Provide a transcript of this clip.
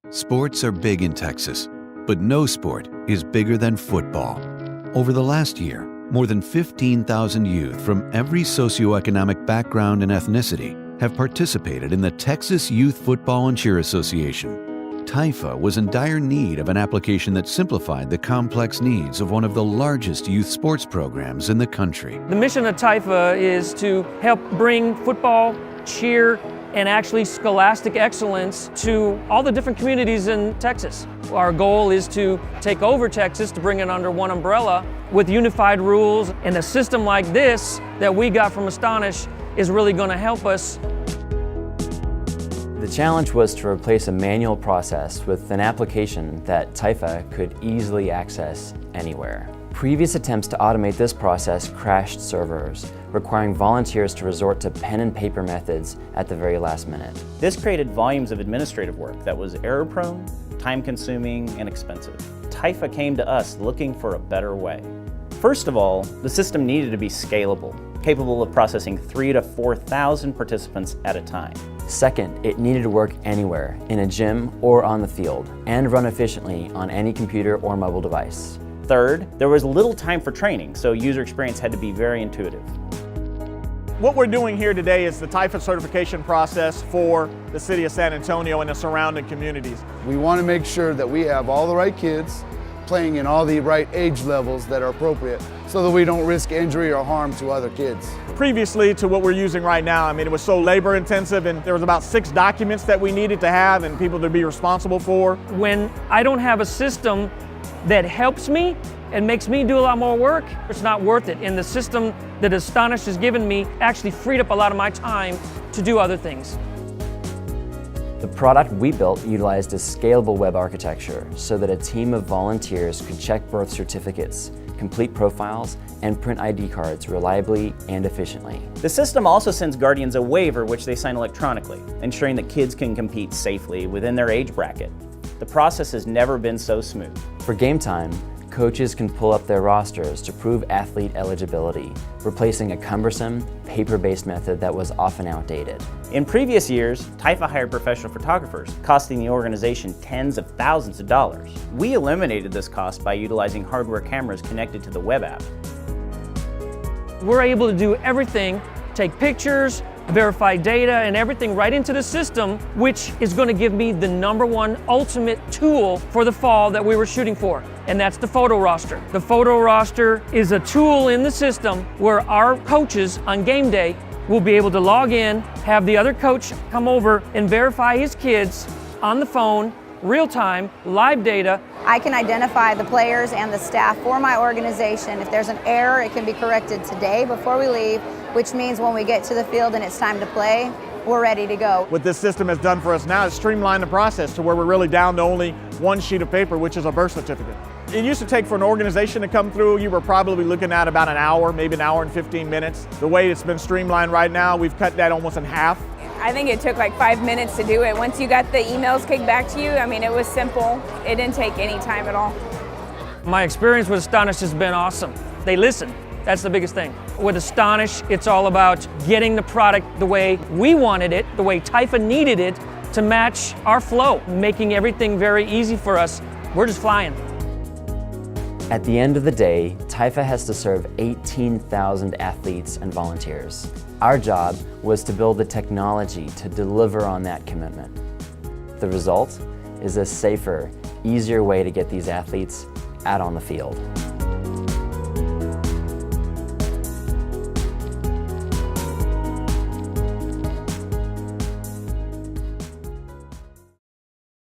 Sports are big in Texas, but no sport is bigger than football. Over the last year, more than 15,000 youth from every socioeconomic background and ethnicity have participated in the Texas Youth Football and Cheer Association. TYFA was in dire need of an application that simplified the complex needs of one of the largest youth sports programs in the country. The mission of TYFA is to help bring football, cheer, and actually scholastic excellence to all the different communities in Texas. Our goal is to take over Texas, to bring it under one umbrella with unified rules, and a system like this that we got from Astonish is really going to help us. The challenge was to replace a manual process with an application that TYFA could easily access anywhere. Previous attempts to automate this process crashed servers, requiring volunteers to resort to pen and paper methods at the very last minute. This created volumes of administrative work that was error-prone, time-consuming, and expensive. TYFA came to us looking for a better way. First of all, the system needed to be scalable, capable of processing 3,000 to 4,000 participants at a time. Second, it needed to work anywhere, in a gym or on the field, and run efficiently on any computer or mobile device. Third, there was little time for training, so user experience had to be very intuitive. What we're doing here today is the TYFA certification process for the city of San Antonio and the surrounding communities. We want to make sure that we have all the right kids playing in all the right age levels that are appropriate so that we don't risk injury or harm to other kids. Previously to what we're using right now, it was so labor intensive, and there was about 6 documents that we needed to have and people to be responsible for. When I don't have a system that helps me and makes me do a lot more work, it's not worth it. And the system that Astonish has given me actually freed up a lot of my time to do other things. The product we built utilized a scalable web architecture so that a team of volunteers could check birth certificates, complete profiles, and print ID cards reliably and efficiently. The system also sends guardians a waiver which they sign electronically, ensuring that kids can compete safely within their age bracket. The process has never been so smooth. For game time, coaches can pull up their rosters to prove athlete eligibility, replacing a cumbersome, paper-based method that was often outdated. In previous years, TYFA hired professional photographers, costing the organization tens of thousands of dollars. We eliminated this cost by utilizing hardware cameras connected to the web app. We're able to do everything, take pictures, verify data and everything right into the system, which is going to give me the #1 ultimate tool for the fall that we were shooting for, and that's the photo roster. The photo roster is a tool in the system where our coaches on game day will be able to log in, have the other coach come over and verify his kids on the phone, real time, live data. I can identify the players and the staff for my organization. If there's an error, it can be corrected today before we leave, which means when we get to the field and it's time to play, we're ready to go. What this system has done for us now is streamline the process to where we're really down to only one sheet of paper, which is a birth certificate. It used to take for an organization to come through, you were probably looking at about an hour, maybe an hour and 15 minutes. The way it's been streamlined right now, we've cut that almost in half. I think it took like 5 minutes to do it. Once you got the emails kicked back to you, it was simple. It didn't take any time at all. My experience with Astonish has been awesome. They listen. That's the biggest thing. With Astonish, it's all about getting the product the way we wanted it, the way TYFA needed it to match our flow, making everything very easy for us. We're just flying. At the end of the day, TYFA has to serve 18,000 athletes and volunteers. Our job was to build the technology to deliver on that commitment. The result is a safer, easier way to get these athletes out on the field.